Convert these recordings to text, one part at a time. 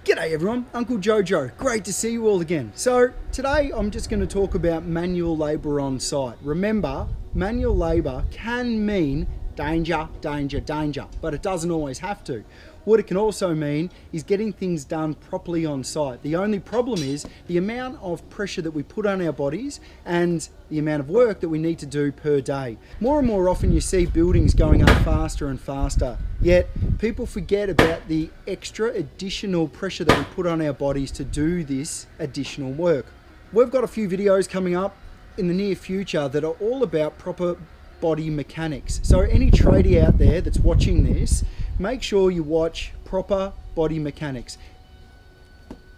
G'day everyone, Uncle Jojo. Great to see you all again. So today I'm just going to talk about manual labour on site. Remember, manual labour can mean danger, danger, danger, but it doesn't always have to. What it can also mean is getting things done properly on site. The only problem is the amount of pressure that we put on our bodies and the amount of work that we need to do per day. More and more often you see buildings going up faster and faster, yet people forget about the extra additional pressure that we put on our bodies to do this additional work. We've got a few videos coming up in the near future that are all about proper body mechanics. So any tradie out there that's watching this, make sure you watch proper body mechanics.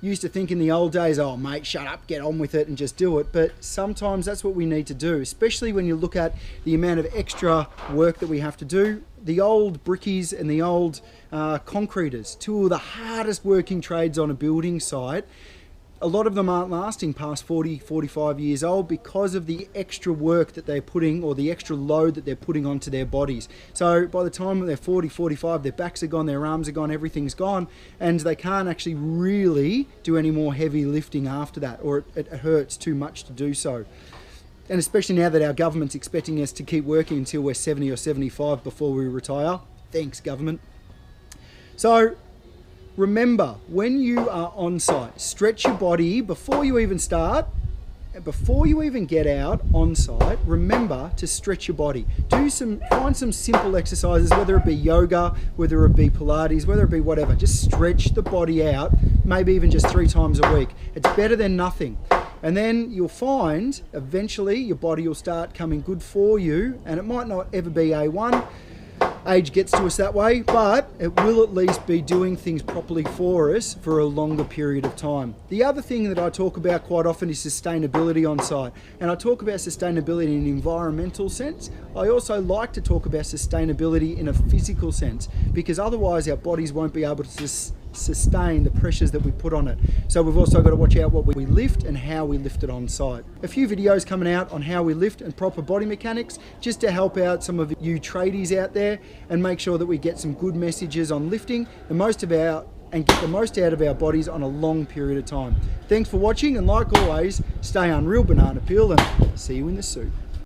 Used to think in the old days, oh mate, shut up, get on with it and just do it. But sometimes that's what we need to do, especially when you look at the amount of extra work that we have to do. The old brickies and the old concreters, two of the hardest working trades on a building site. A lot of them aren't lasting past 40, 45 years old because of the extra work that they're putting, or the extra load that they're putting onto their bodies. So by the time they're 40, 45, their backs are gone, their arms are gone, everything's gone, and they can't actually really do any more heavy lifting after that, or it hurts too much to do so. And especially now that our government's expecting us to keep working until we're 70 or 75 before we retire. Thanks, government. So remember, when you are on site, stretch your body before you even start. Before you even get out on site, remember to stretch your body. Find some simple exercises, whether it be yoga, whether it be Pilates, whether it be whatever. Just stretch the body out, maybe even just 3 times a week. It's better than nothing. And then you'll find eventually your body will start coming good for you, and it might not ever be A1. Age gets to us that way, but it will at least be doing things properly for us for a longer period of time. The other thing that I talk about quite often is sustainability on site. And I talk about sustainability in an environmental sense. I also like to talk about sustainability in a physical sense, because otherwise our bodies won't be able to sustain the pressures that we put on it. So we've also got to watch out what we lift and how we lift it on site. A few videos coming out on how we lift and proper body mechanics, just to help out some of you tradies out there and make sure that we get some good messages on lifting get the most out of our bodies on a long period of time. Thanks for watching, and like always, stay unreal banana peel, and see you in the soup.